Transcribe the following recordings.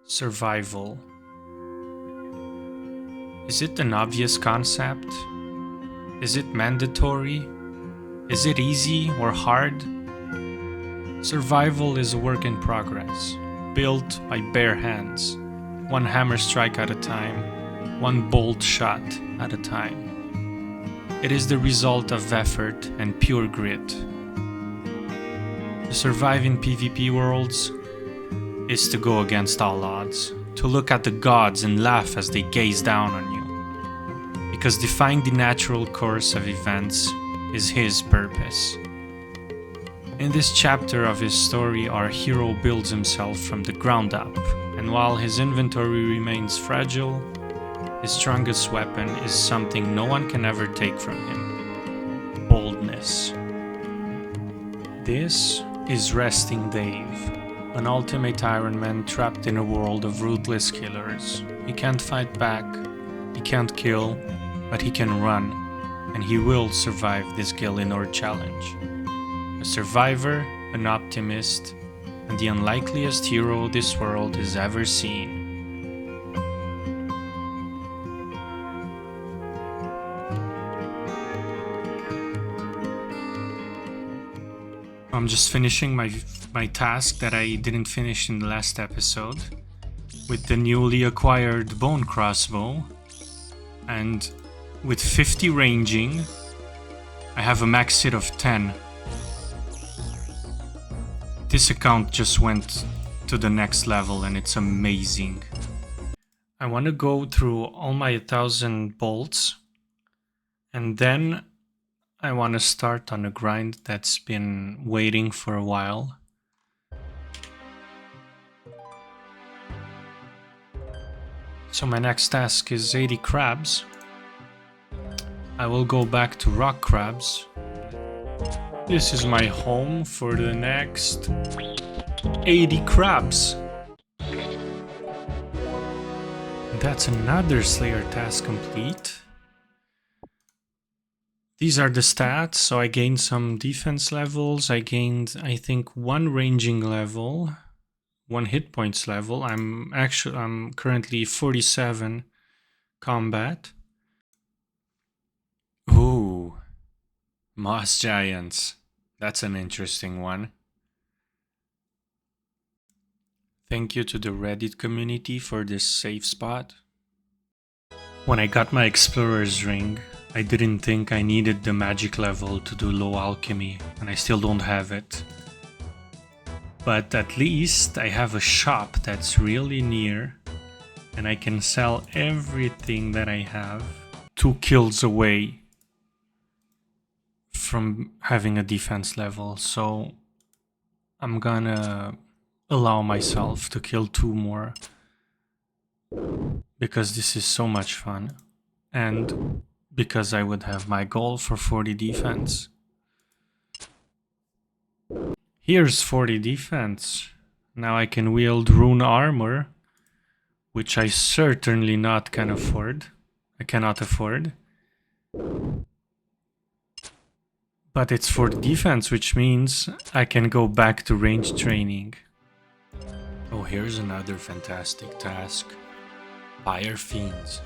Survival. Is it an obvious concept? Is it mandatory? Is it easy or hard? Survival is a work in progress, built by bare hands, one hammer strike at a time, one bolt shot at a time. It is the result of effort and pure grit. To survive in PvP worlds is to go against all odds, to look at the gods and laugh as they gaze down on you. Because defying the natural course of events is his purpose. In this chapter of his story, our hero builds himself from the ground up, and while his inventory remains fragile, his strongest weapon is something no one can ever take from him: boldness. This is Restingdave, an ultimate Ironman trapped in a world of ruthless killers. He can't fight back, he can't kill, but he can run, and he will survive this Gillinor challenge. A survivor, an optimist, and the unlikeliest hero this world has ever seen. I'm just finishing my task that I didn't finish in the last episode with the newly acquired bone crossbow, and with 50 ranging I have a max hit of 10. This account just went to the next level and it's amazing. I want to go through all my 1000 bolts, and then I want to start on a grind that's been waiting for a while. So my next task is 80 crabs. I will go back to rock crabs. This is my home for the next 80 crabs. That's another Slayer task complete. These are the stats. So I gained some defense levels. I gained, I think, 1 ranging level, 1 hit points level. I'm currently 47 combat. Ooh, moss giants. That's an interesting one. Thank you to the Reddit community for this safe spot. When I got my explorer's ring, I didn't think I needed the magic level to do low alchemy, and I still don't have it. But at least I have a shop that's really near, and I can sell everything that I have 2 kills away from having a defense level. So I'm gonna allow myself to kill 2 more, because this is so much fun, and because I would have my goal for 40 defense. Here's 40 defense. Now I can wield rune armor, which I certainly not can afford. I cannot afford. But it's for defense, which means I can go back to range training. Oh, here's another fantastic task. Fire Fiends.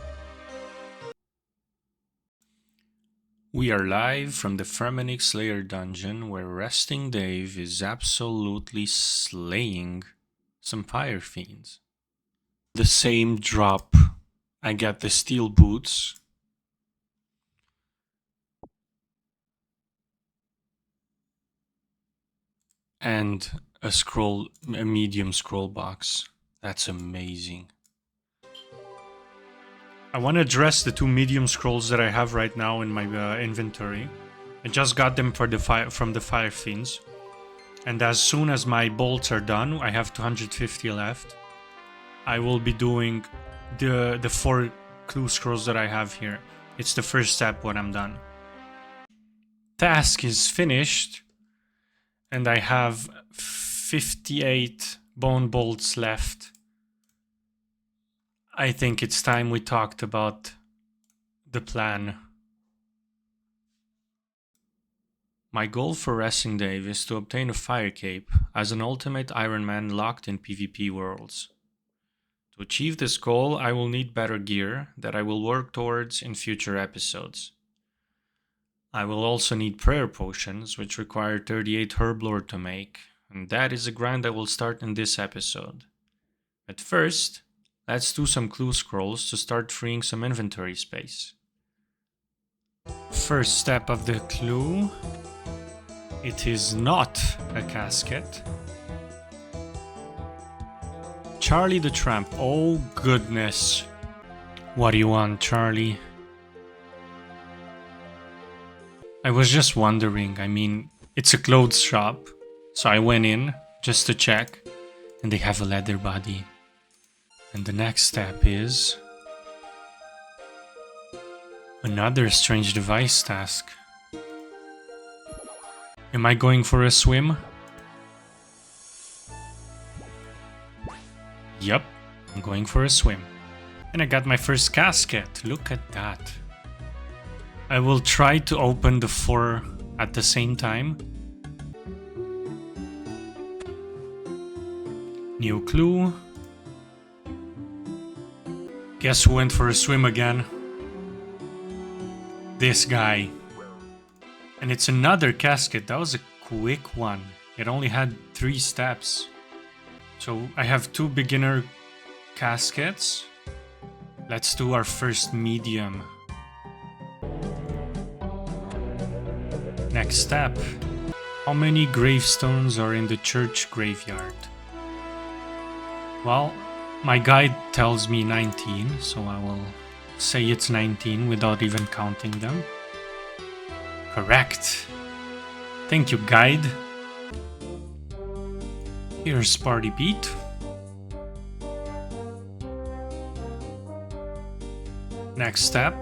We are live from the Fermenix Slayer dungeon, where Restingdave is absolutely slaying some Fire Fiends. The same drop. I get the steel boots. And a medium scroll box. That's amazing. I want to address the 2 medium scrolls that I have right now in my inventory. I just got them from the Fire Fiends. And as soon as my bolts are done, I have 250 left, I will be doing the 4 clue scrolls that I have here. It's the first step when I'm done. Task is finished, and I have 58 bone bolts left. I think it's time we talked about the plan. My goal for Restingdave is to obtain a fire cape as an ultimate Ironman locked in PvP worlds. To achieve this goal, I will need better gear that I will work towards in future episodes. I will also need prayer potions, which require 38 Herblore to make, and that is a grind I will start in this episode. But first, let's do some clue scrolls to start freeing some inventory space. First step of the clue, it is not a casket. Charlie the Tramp, oh goodness. What do you want, Charlie? I was just wondering, I mean, it's a clothes shop, so I went in just to check, and they have a leather body. And the next step is another strange device task. Am I going for a swim? Yup, I'm going for a swim. And I got my first casket, look at that. I will try to open the 4 at the same time. New clue. Guess who went for a swim again? This guy. And it's another casket. That was a quick one. It only had 3 steps. So I have 2 beginner caskets. Let's do our first medium. Next step. How many gravestones are in the church graveyard? Well, my guide tells me 19, so I will say it's 19 without even counting them. Correct. Thank you, guide. Here's Party Beat. Next step.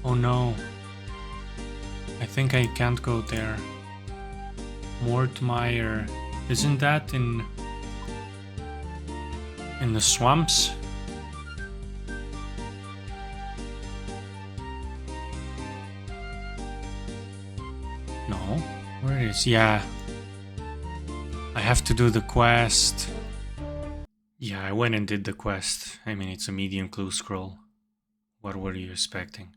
Oh no. I think I can't go there. Mortmire. Isn't that in the swamps? No. Where is? Yeah. I have to do the quest. Yeah, I went and did the quest. I mean, it's a medium clue scroll. What were you expecting?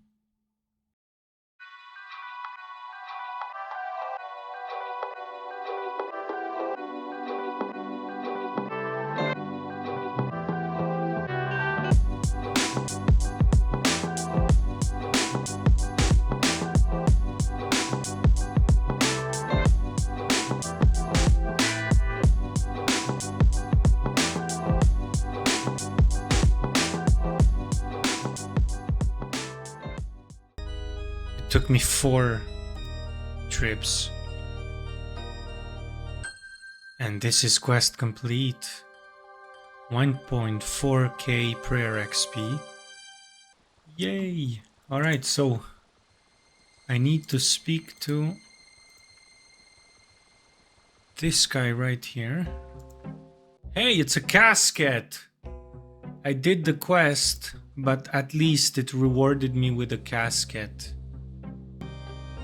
Took me 4 trips. And this is quest complete. 1.4k prayer XP. Yay! Alright, so I need to speak to this guy right here. Hey, it's a casket! I did the quest, but at least it rewarded me with a casket.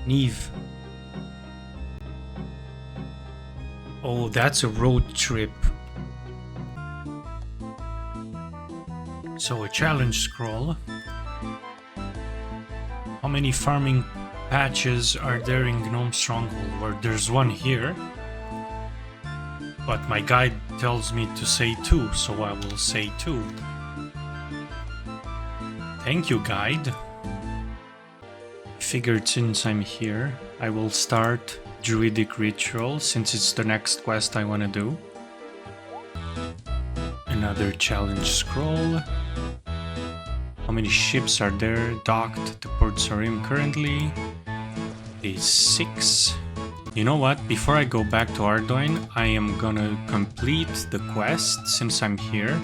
Neve. Oh, that's a road trip. So a challenge scroll. How many farming patches are there in Gnome Stronghold? Well, there's one here. But my guide tells me to say 2, so I will say 2. Thank you, guide. Figured since I'm here, I will start Druidic Ritual since it's the next quest I want to do. Another challenge scroll. How many ships are there docked to Port Sarim currently? It is 6. You know what? Before I go back to Ardoin, I am gonna complete the quest since I'm here.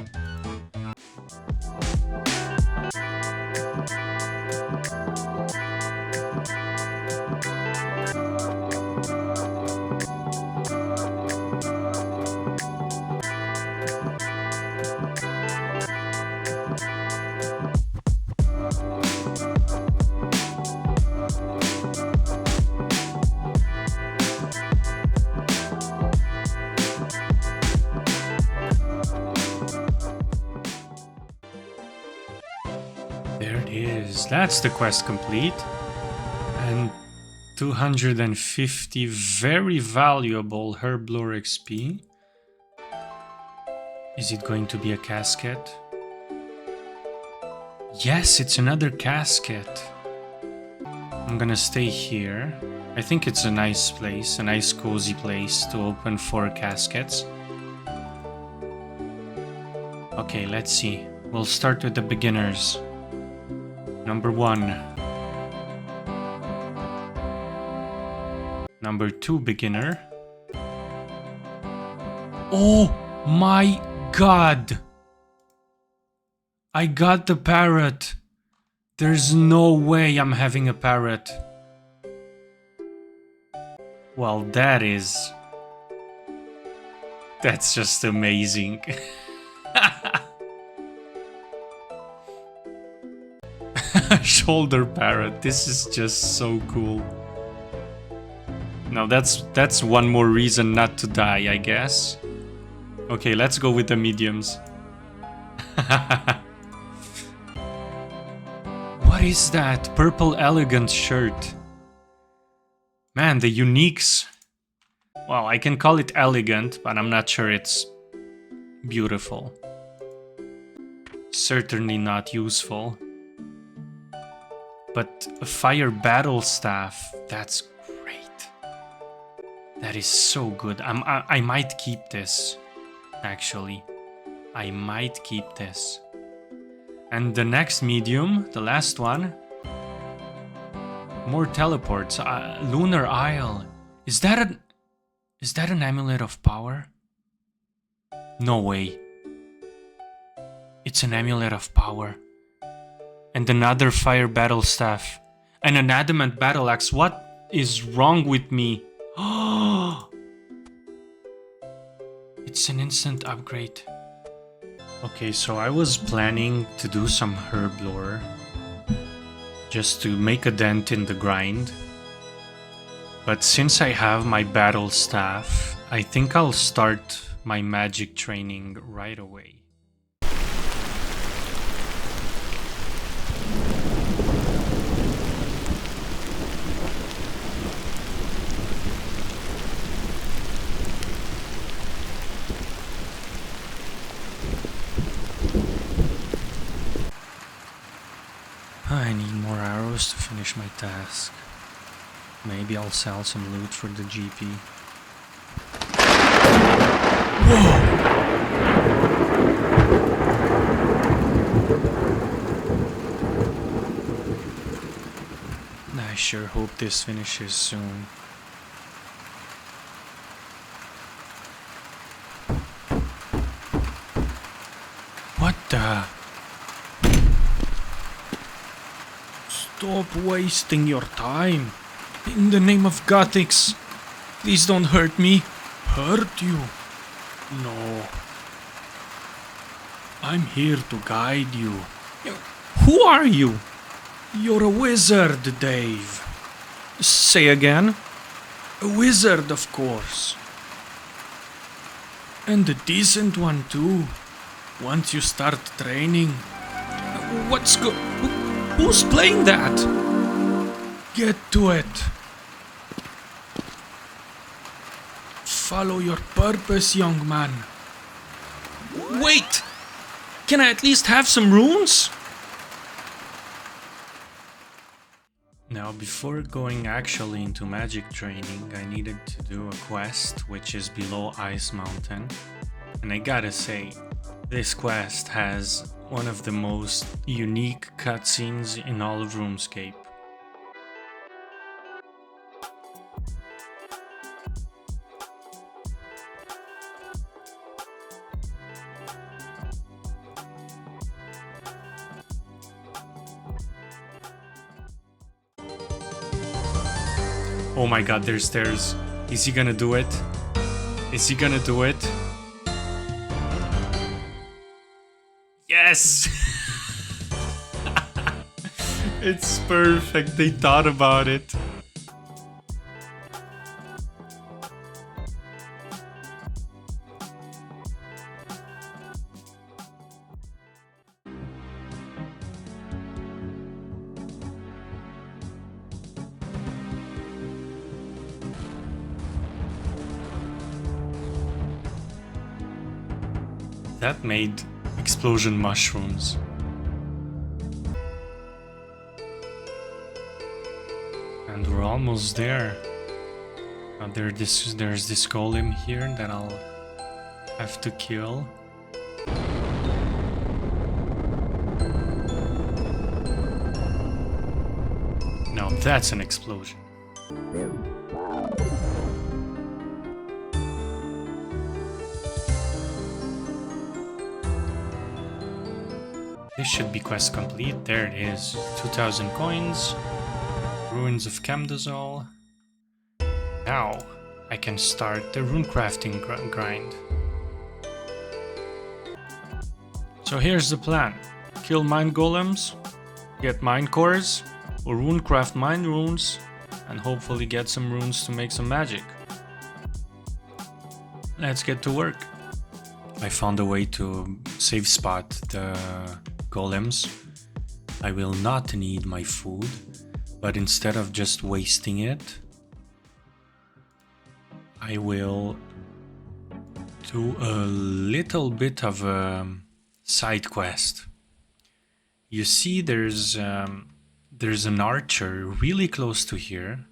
is. That's the quest complete. And 250 very valuable Herblore XP. Is it going to be a casket? Yes, it's another casket. I'm gonna stay here. I think it's a nice place, a nice cozy place to open 4 caskets. Okay, let's see. We'll start with the beginners. Number 1. Number 2 beginner. Oh my god! I got the parrot! There's no way I'm having a parrot. Well, that's just amazing. Shoulder parrot, this is just so cool. Now that's one more reason not to die, I guess. Okay, let's go with the mediums. What is that? Purple elegant shirt. Man, the uniques. Well, I can call it elegant, but I'm not sure it's beautiful. Certainly not useful. But a fire battle staff, that's great. That is so good. I might keep this, actually. I might keep this. And the next medium, the last one. More teleports. Lunar Isle. Is that an amulet of power? No way. It's an amulet of power. And another fire battle staff. And an adamant battle axe. What is wrong with me? It's an instant upgrade. Okay, so I was planning to do some Herblore. Just to make a dent in the grind. But since I have my battle staff, I think I'll start my magic training right away. I need more arrows to finish my task. Maybe I'll sell some loot for the GP. Whoa! I sure hope this finishes soon. What the? Stop wasting your time. In the name of Gothics, please don't hurt me. Hurt you? No. I'm here to guide you. Who are you? You're a wizard, Dave. Say again? A wizard, of course. And a decent one, too. Once you start training. Who's playing that? Get to it. Follow your purpose, young man. Wait! Can I at least have some runes? Now, before going actually into magic training, I needed to do a quest which is below Ice Mountain. And I gotta say, this quest has one of the most unique cutscenes in all of RuneScape. Oh my god, there's stairs. Is he gonna do it? Is he gonna do it? Yes! It's perfect, they thought about it. That made explosion mushrooms. And we're almost there. There's this golem here that I'll have to kill. Now that's an explosion. This should be quest complete. There it is. 2000 coins. Ruins of Chemdazole. Now I can start the rune crafting grind. So here's the plan. Kill mind golems, get mind cores, or rune craft mind runes, and hopefully get some runes to make some magic. Let's get to work. I found a way to save spot the golems. I will not need my food, but instead of just wasting it, I will do a little bit of a side quest. You see there's an archer really close to here,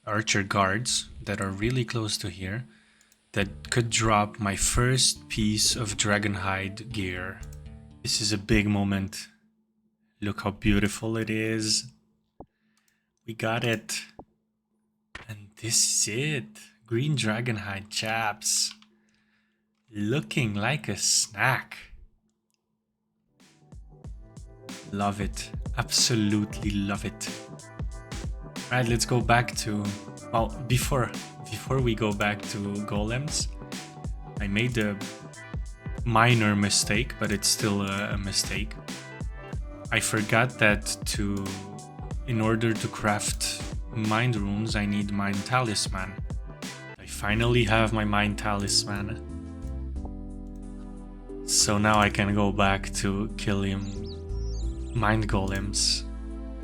archer guards that are really close to here, that could drop my first piece of dragonhide gear. This is a big moment. Look how beautiful it is. We got it. And this is it. Green dragonhide chaps. Looking like a snack. Love it. Absolutely love it. Alright, let's go back to... Well, before we go back to golems, I made a minor mistake, but it's still a mistake. I forgot that in order to craft mind runes, I need mind talisman. I finally have my mind talisman. So now I can go back to killing mind golems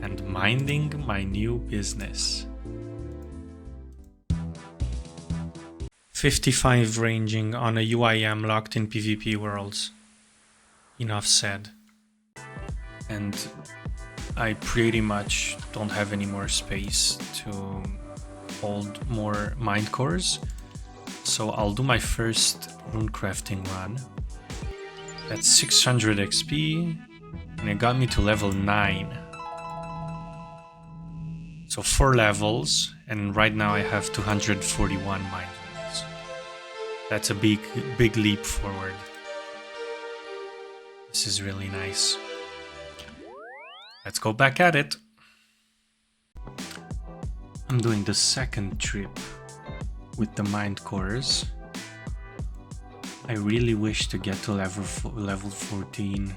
and minding my new business. 55 ranging on a UIM locked in PvP worlds. Enough said. And I pretty much don't have any more space to hold more mind cores. So I'll do my first rune crafting run. That's 600 XP and it got me to level 9. So 4 levels, and right now I have 241 mind runes. That's a big leap forward. This is really nice. Let's go back at it. I'm doing the second trip with the mind cores. I really wish to get to level 14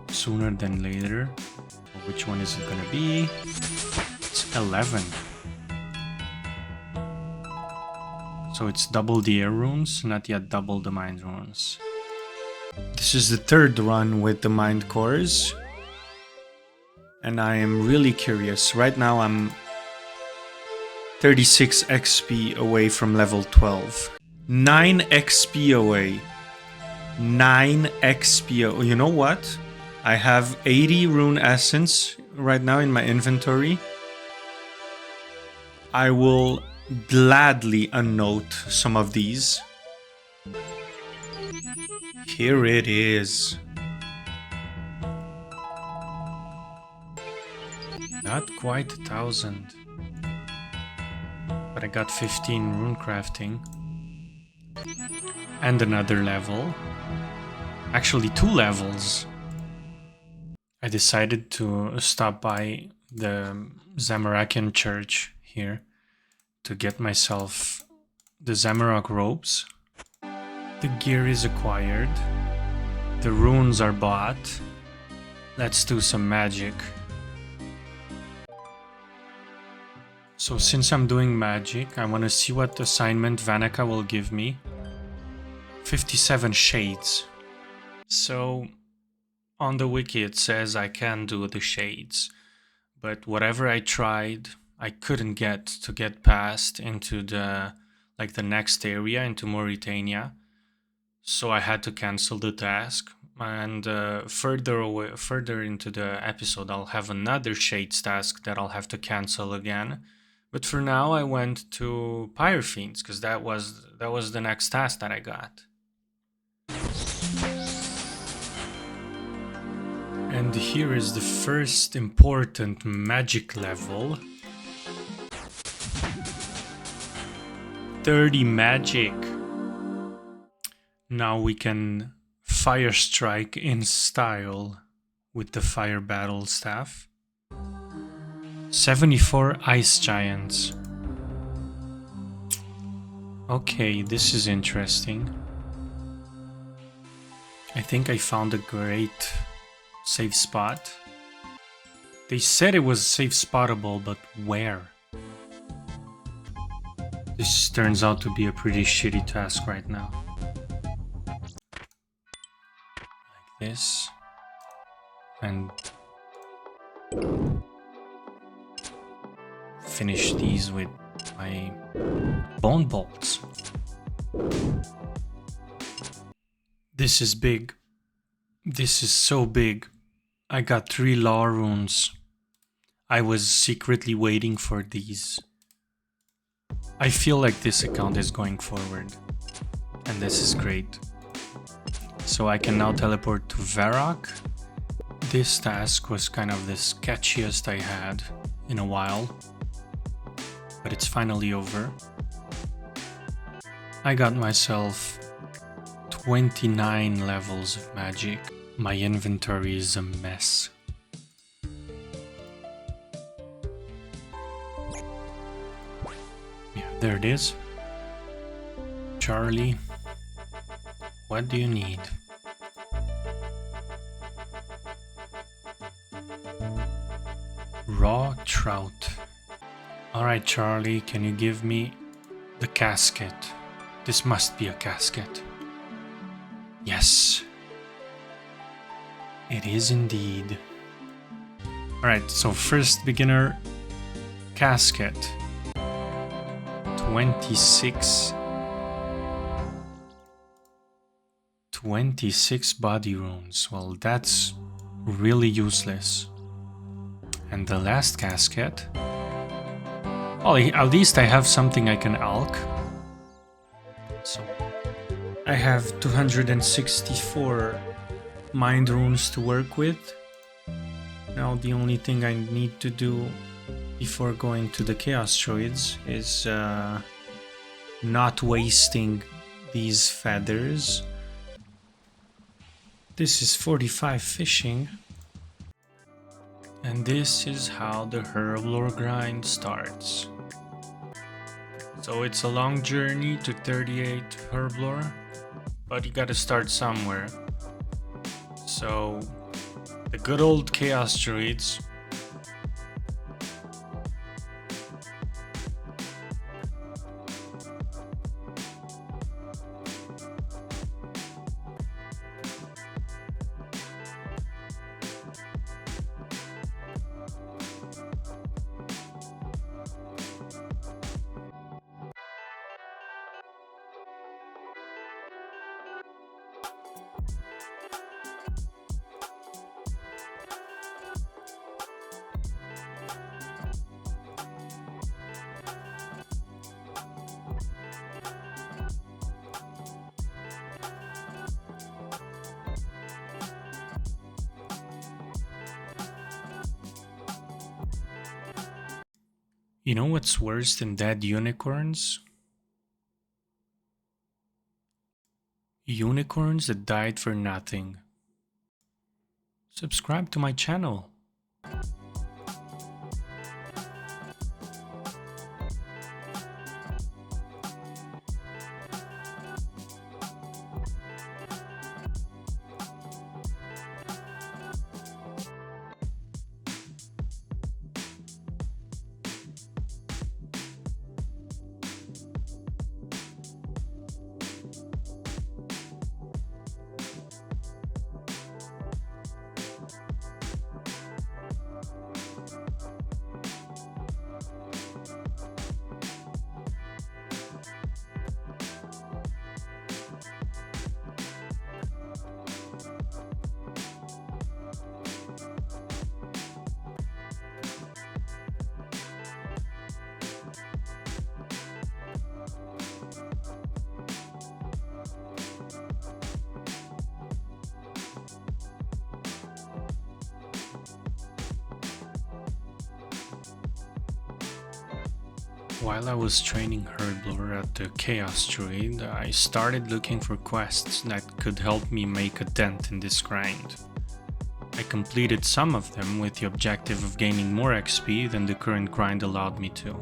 sooner than later. Which one is it gonna be? It's 11. So it's double the air runes, not yet double the mind runes. This is the third run with the mind cores. And I am really curious. Right now I'm 36 XP away from level 12. 9 XP away. 9 XP. You know what? I have 80 rune essence right now in my inventory. I will gladly unnote some of these. Here it is. Not quite 1,000. But I got 15 rune crafting. And another level. Actually 2 levels. I decided to stop by the Zamarakian church here to get myself the Zamorak robes. The gear is acquired. The runes are bought. Let's do some magic. So since I'm doing magic, I want to see what assignment Vanica will give me. 57 shades. So on the wiki it says I can do the shades, but whatever I tried, I couldn't get past into the next area, into Mauritania. so I had to cancel the task. And further into the episode, I'll have another Shades task that I'll have to cancel again. But for now, I went to Pyrofiends because that was the next task that I got. And here is the first important magic level. 30 magic. Now we can fire strike in style with the fire battle staff. 74 ice giants. Okay, this is interesting. I think I found a great safe spot. They said it was safe spottable, but where? This turns out to be a pretty shitty task right now. Like this. And finish these with my bone bolts. This is big. This is so big. I got 3 law runes. I was secretly waiting for these. I feel like this account is going forward. And this is great. So I can now teleport to Varrock. This task was kind of the sketchiest I had in a while. But it's finally over. I got myself 29 levels of magic. My inventory is a mess. Yeah, there it is. Charlie, what do you need? Raw trout. Alright, Charlie, can you give me the casket? This must be a casket. Yes. It is indeed. Alright, so first beginner casket. 26 body runes. Well, that's really useless. And the last casket. Well, at least I have something I can alch. So I have 264 mind runes to work with. Now the only thing I need to do before going to the Chaos Druids is not wasting these feathers. This is 45 fishing. And this is how the Herblore grind starts. So it's a long journey to 38 Herblore, but you gotta start somewhere. So the good old Chaos Druids. You know what's worse than dead unicorns? Unicorns that died for nothing. Subscribe to my channel. While I was training Herblore at the Chaos Druid, I started looking for quests that could help me make a dent in this grind. I completed some of them with the objective of gaining more XP than the current grind allowed me to.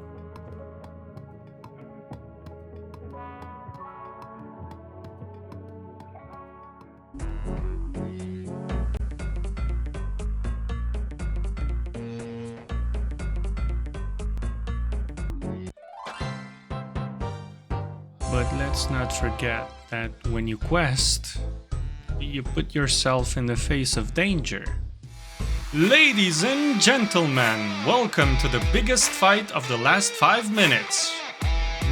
But let's not forget that when you quest, you put yourself in the face of danger. Ladies and gentlemen, welcome to the biggest fight of the last 5 minutes.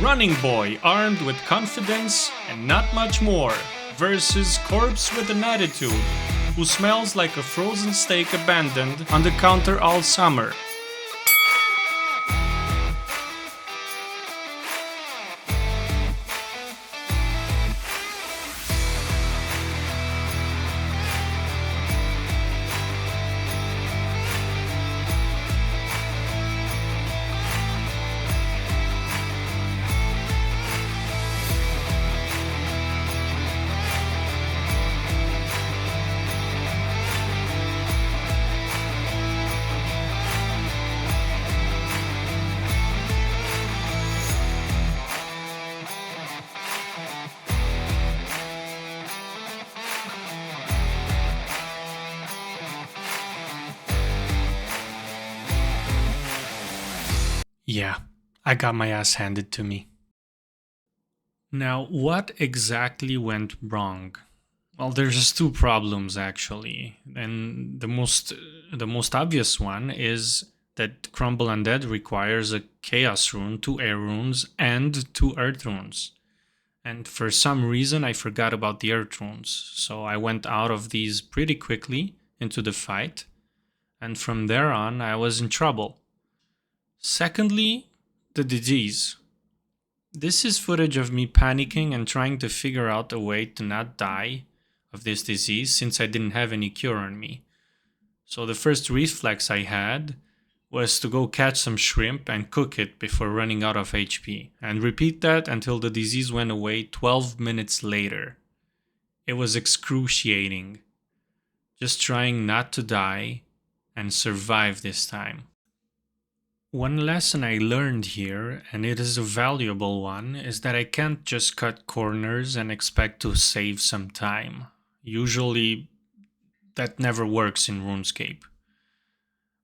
Running Boy armed with confidence and not much more versus Corpse with an attitude, who smells like a frozen steak abandoned on the counter all summer. Yeah, I got my ass handed to me. Now, what exactly went wrong? Well, there's just two problems actually, and the most obvious one is that Crumble Undead requires a Chaos rune, 2 air runes, and 2 earth runes. And for some reason, I forgot about the earth runes, so I went out of these pretty quickly into the fight, and from there on, I was in trouble. Secondly, the disease. This is footage of me panicking and trying to figure out a way to not die of this disease since I didn't have any cure on me. So the first reflex I had was to go catch some shrimp and cook it before running out of HP, and repeat that until the disease went away 12 minutes later. It was excruciating. Just trying not to die and survive this time. One lesson I learned here, and it is a valuable one, is that I can't just cut corners and expect to save some time. Usually, that never works in RuneScape.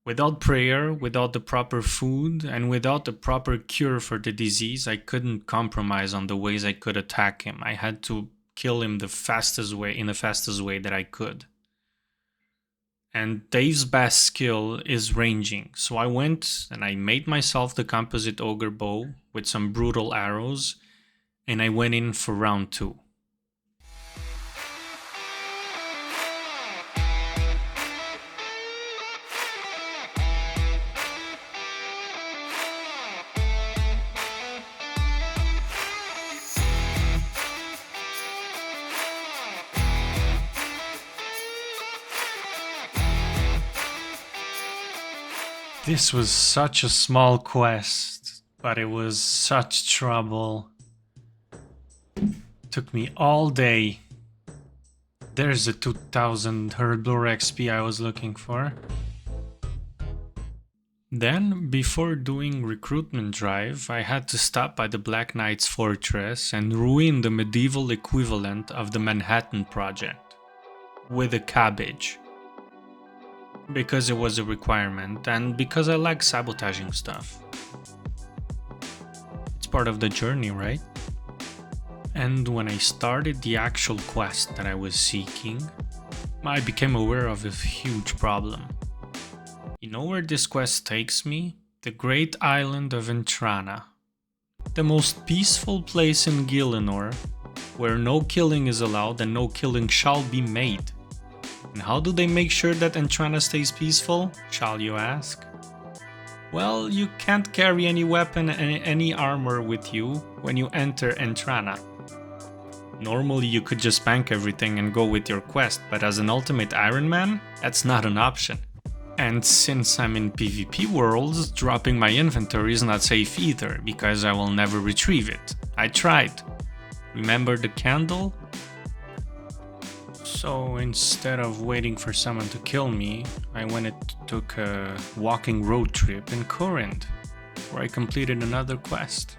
Without prayer, without the proper food, and without the proper cure for the disease, I couldn't compromise on the ways I could attack him. I had to kill him in the fastest way that I could. And Dave's best skill is ranging, so I went and I made myself the composite ogre bow with some brutal arrows, and I went in for round 2. This was such a small quest, but it was such trouble. Took me all day. There's the 2000 Herblore XP I was looking for. Then, before doing recruitment drive, I had to stop by the Black Knight's fortress and ruin the medieval equivalent of the Manhattan Project with a cabbage. Because it was a requirement, and because I like sabotaging stuff. It's part of the journey, right? And when I started the actual quest that I was seeking, I became aware of a huge problem. You know where this quest takes me? The great island of Entrana. The most peaceful place in Gielinor, where no killing is allowed and no killing shall be made. And how do they make sure that Entrana stays peaceful, shall you ask? Well, you can't carry any weapon and any armor with you when you enter Entrana. Normally you could just bank everything and go with your quest, but as an ultimate Ironman, that's not an option. And since I'm in PvP worlds, dropping my inventory is not safe either, because I will never retrieve it. I tried. Remember the candle? So instead of waiting for someone to kill me, I went and took a walking road trip in Corinth, where I completed another quest.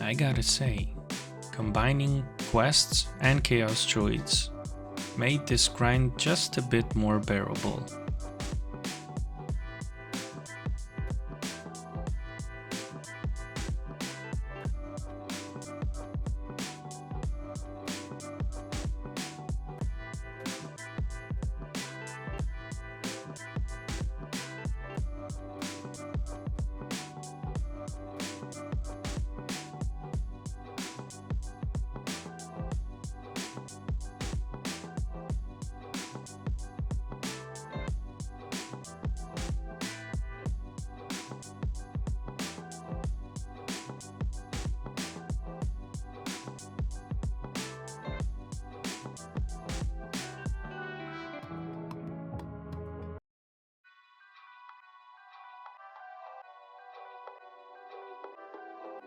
I gotta say, combining quests and chaos druids made this grind just a bit more bearable.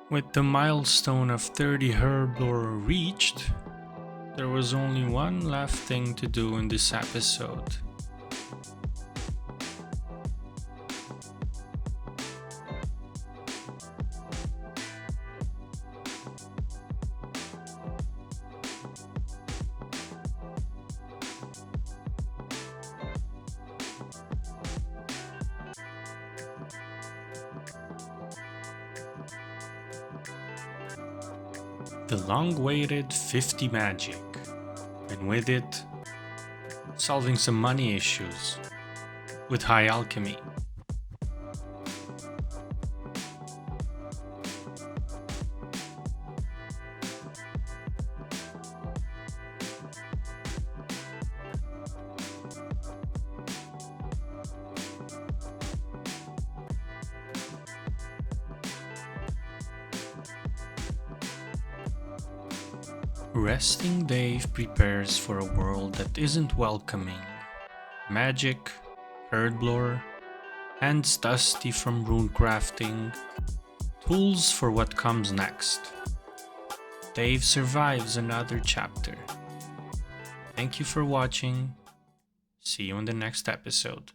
With the milestone of 30 Herblore reached, there was only one last thing to do in this episode. The long-awaited 50 magic, and with it, solving some money issues with high alchemy. Restingdave prepares for a world that isn't welcoming. Magic, Herblore, hands dusty from runecrafting, tools for what comes next. Dave survives another chapter. Thank you for watching. See you in the next episode.